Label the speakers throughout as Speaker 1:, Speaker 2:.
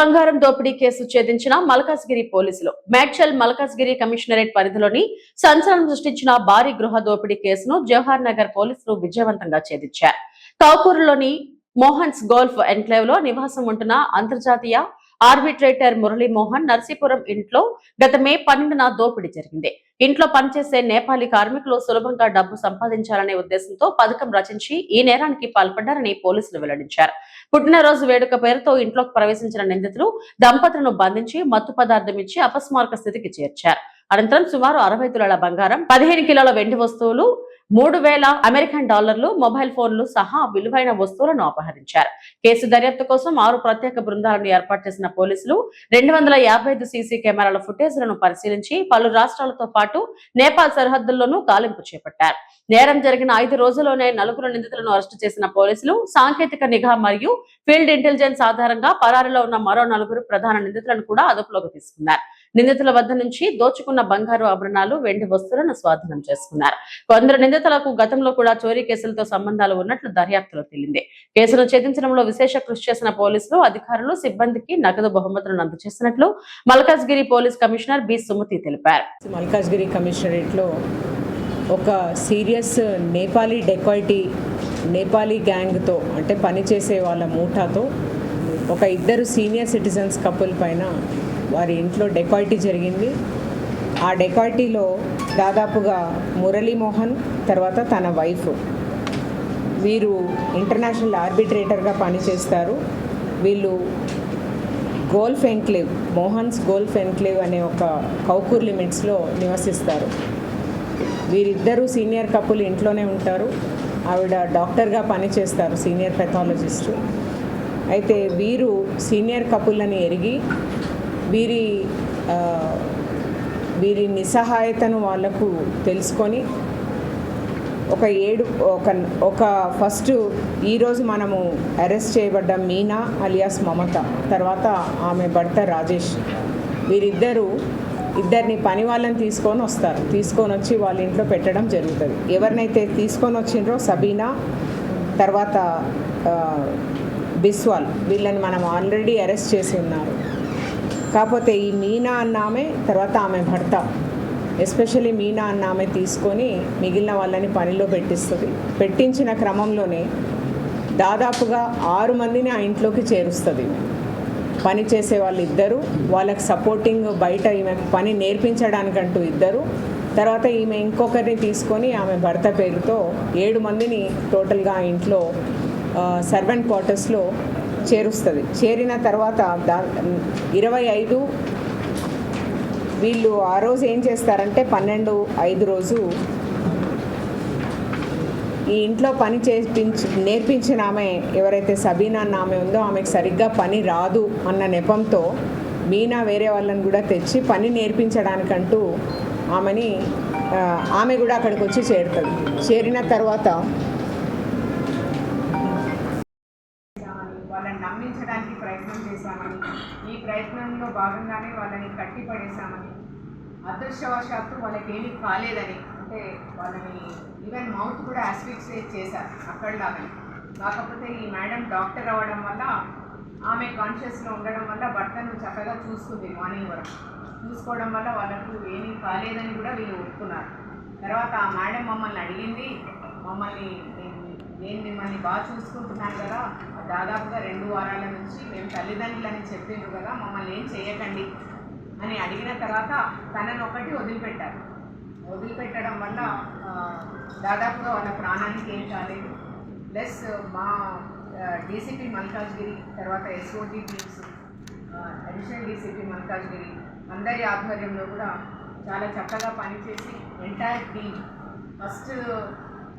Speaker 1: బంగారం దోపిడీ కేసు ఛేదించిన మల్కాజ్గిరి పోలీసులు. మేడ్చల్ మల్కాజ్గిరి కమిషనరేట్ పరిధిలోని సంచలనం సృష్టించిన భారీ గృహ దోపిడీ కేసును జవహర్ నగర్ పోలీసులు విజయవంతంగా ఛేదించారు. కౌకూరులోని మోహన్స్ గోల్ఫ్ ఎన్క్లేవ్ లో నివాసం ఉంటున్న అంతర్జాతీయ ఆర్బిట్రేటర్ మురళీమోహన్ నర్సీపురం ఇంట్లో గత మే 12న దోపిడీ జరిగింది. ఇంట్లో పనిచేసే నేపాలీ కార్మికులు సులభంగా డబ్బు సంపాదించాలనే ఉద్దేశంతో పథకం రచించి ఈ నేరానికి పాల్పడ్డారని పోలీసులు వెల్లడించారు. పుట్టినరోజు వేడుక పేరుతో ఇంట్లోకి ప్రవేశించిన నిందితులు దంపతులను బంధించి మత్తు పదార్థం ఇచ్చి అపస్మారక స్థితికి చేర్చారు. అనంతరం సుమారు 60 తులాల బంగారం, 15 కిలోల వెండి వస్తువులు, 3000 అమెరికన్ డాలర్లు, మొబైల్ ఫోన్లు సహా విలువైన వస్తువులను అపహరించారు. కేసు దర్యాప్తు కోసం 6 ప్రత్యేక బృందాలను ఏర్పాటు చేసిన పోలీసులు 255 సీసీ కెమెరాల ఫుటేజ్లను పరిశీలించి పలు రాష్ట్రాలతో పాటు నేపాల్ సరిహద్దుల్లోనూ గాలింపు చేపట్టారు. నేరం జరిగిన 5 రోజుల్లోనే 4 నిందితులను అరెస్టు చేసిన పోలీసులు సాంకేతిక నిఘా మరియు ఫీల్డ్ ఇంటెలిజెన్స్ ఆధారంగా పరారీలో ఉన్న మరో 4 ప్రధాన నిందితులను కూడా అదుపులోకి తీసుకున్నారు. నిందితుల వద్ద నుంచి దోచుకున్న బంగారు ఆభరణాలు, వెండి వస్తువులను స్వాధీనం చేసుకున్నారు. కొందరు నిందితులకు గతంలో కూడా చోరీ కేసులతో సంబంధాలు ఉన్నట్లు దర్యాప్తులో తేలింది. కేసును ఛేదించడంలో విశేష కృషి చేసిన పోలీసులు అధికారులు, సిబ్బందికి నగదు బహుమతులను అందజేసినట్లు Malkajgiri police commissioner B Sumathi తెలిపారు.
Speaker 2: మల్కాజ్గిరి కమిషనరేట్ లో ఒక సీరియస్ నేపాలీ డెకాయిటీ, నేపాలీ గ్యాంగ్తో అంటే పనిచేసే వాళ్ళ మూఠాతో ఒక 2 సీనియర్ సిటిజన్స్ కపుల్ పైన వారి ఇంట్లో డెకాయిటీ జరిగింది. ఆ డెకాయిటీలో దాదాపుగా మురళీమోహన్ తర్వాత తన వైఫ్ వీరు ఇంటర్నేషనల్ ఆర్బిట్రేటర్గా పనిచేస్తారు. వీళ్ళు golf enclave, Mohan's golf enclave అనే ఒక కౌకూర్ లిమిట్స్లో నివసిస్తారు. వీరిద్దరూ సీనియర్ కపుల్ ఇంట్లోనే ఉంటారు. ఆవిడ డాక్టర్గా పనిచేస్తారు, సీనియర్ పెథాలజిస్టు. అయితే వీరు సీనియర్ కపుల్ అని ఎరిగి వీరి నిస్సహాయతను వాళ్లకు తెలుసుకొని ఫస్ట్ ఈరోజు మనము అరెస్ట్ చేయబడ్డ మీనా అలియాస్ మమత, తర్వాత ఆమె భర్త రాజేష్, ఇద్దరిని పని వాళ్ళని తీసుకొని వచ్చి వాళ్ళ ఇంట్లో పెట్టడం జరుగుతుంది. ఎవరినైతే తీసుకొని వచ్చిండ్రో సబీనా, తర్వాత బిస్వాల్, వీళ్ళని మనం ఆల్రెడీ అరెస్ట్ చేసి ఉన్నారు. కాకపోతే ఈ మీనా అన్న ఆమె, తర్వాత ఆమె భర్త, ఎస్పెషల్లీ మీనా అన్న ఆమె తీసుకొని మిగిలిన వాళ్ళని పనిలో పెట్టించిన క్రమంలోనే దాదాపుగా 6 మందిని ఆ ఇంట్లోకి చేరుస్తుంది. పని చేసే వాళ్ళు 2, వాళ్ళకి సపోర్టింగ్ బయట ఈమె పని నేర్పించడానికంటూ 2, తర్వాత ఈమె ఇంకొకరిని తీసుకొని ఆమె భర్త పేరుతో 7 మందిని టోటల్గా ఆ ఇంట్లో సర్వెంట్ క్వార్టర్స్లో చేరుస్తుంది. చేరిన తర్వాత 25 వీళ్ళు ఆ రోజు ఏం చేస్తారంటే 12/5 రోజు ఈ ఇంట్లో పని నేర్పించిన ఆమె ఎవరైతే సబీనా అన్న ఆమె ఉందో ఆమెకు సరిగ్గా పని రాదు అన్న నెపంతో మీనా వేరే వాళ్ళని కూడా తెచ్చి పని నేర్పించడానికంటూ ఆమె కూడా అక్కడికి వచ్చి చేరుతుంది. చేరిన తర్వాత వాళ్ళని నమ్మించడానికి ప్రయత్నం చేశామని, ఈ ప్రయత్నంలో భాగంగానే వాళ్ళని కట్టిపడేశామని, అదృష్టవశాత్తు వాళ్ళకేమీ కాలేదని, అంటే వాళ్ళని ఈవెన్ మౌత్ కూడా ఆస్ఫిక్సియేట్ చేశారు అక్కడలాగానే. కాకపోతే ఈ మేడం డాక్టర్ అవ్వడం వల్ల, ఆమె కాన్షియస్లో ఉండడం వల్ల భర్తను చక్కగా చూసుకుంది. మార్నింగ్ వరకు చూసుకోవడం వల్ల వాళ్ళకు ఏమీ కాలేదని కూడా వీళ్ళు ఒప్పుకున్నారు. తర్వాత ఆ మేడం మమ్మల్ని అడిగింది, నేను మిమ్మల్ని బాగా చూసుకుంటున్నాను కదా, దాదాపుగా 2 వారాల నుంచి మేము తల్లిదండ్రులని చెప్పిండ్రు కదా, మమ్మల్ని ఏం చేయకండి అని అడిగిన తర్వాత తనను ఒకటి వదిలిపెట్టడం వల్ల దాదాపుగా వాళ్ళ ప్రాణానికి ఏం కాలేదు. ప్లస్ మా డీసీపీ మల్కాజ్గిరి, తర్వాత SOT teams, additional DCP Malkajgiri అందరి ఆధ్వర్యంలో కూడా చాలా చక్కగా పనిచేసి ఎంటైర్ టీమ్ ఫస్ట్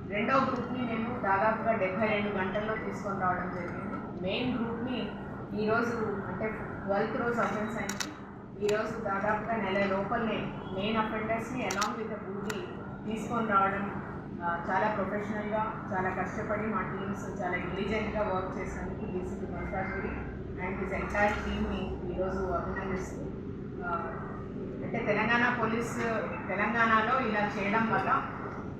Speaker 2: 2వ గ్రూప్ని మేము దాదాపుగా 72 గంటల్లో తీసుకొని రావడం జరిగింది. మెయిన్ గ్రూప్ని ఈరోజు అంటే 12th రోజు అఫెన్స్ అయింది. ఈరోజు దాదాపుగా నెల లోపలనే మెయిన్ అఫెండర్స్ని అలాంగ్ విత్ బూటీ తీసుకొని రావడం చాలా ప్రొఫెషనల్గా, చాలా కష్టపడి మా టీమ్స్ చాలా ఇంటెలిజెంట్గా వర్క్ చేసినందుకు DCP Malkajgiri and his entire టీమ్ని ఈరోజు అభినందిస్తూ, అంటే తెలంగాణలో ఇలా చేయడం వల్ల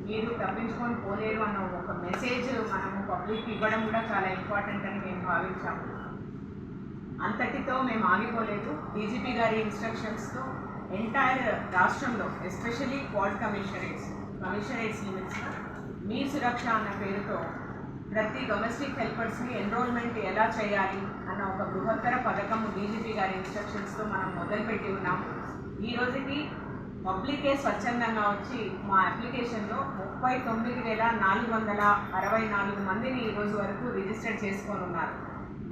Speaker 2: మీరు తప్పించుకొని పోలేరు అన్న ఒక మెసేజ్ మనము పబ్లిక్ ఇవ్వడం కూడా చాలా ఇంపార్టెంట్ అని మేము భావించాము. అంతటి ఇంతటితో మేము ఆగిపోలేదు. డీజీపీ గారి ఇన్స్ట్రక్షన్స్తో ఎంటైర్ రాష్ట్రంలో ఎస్పెషలీ క్వాడ్ కమిషనరేట్స్ లిమిట్స్లో మీ సురక్ష అన్న పేరుతో ప్రతి డొమెస్టిక్ హెల్పర్స్ని ఎన్రోల్మెంట్ ఎలా చేయాలి అన్న ఒక బృహత్తర పథకం డీజీపీ గారి ఇన్స్ట్రక్షన్స్తో మనం మొదలుపెట్టి ఉన్నాం. ఈ రోజుకి పబ్లికే స్వచ్ఛందంగా వచ్చి మా అప్లికేషన్లో 39,464 మందిని ఈరోజు వరకు రిజిస్టర్ చేసుకొని ఉన్నారు.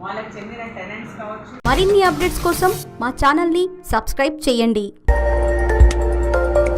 Speaker 2: వాళ్ళకి చెందిన టెనెంట్స్ కావచ్చు.
Speaker 3: మరిన్ని అప్డేట్స్ కోసం మా ఛానల్ని సబ్స్క్రైబ్ చేయండి.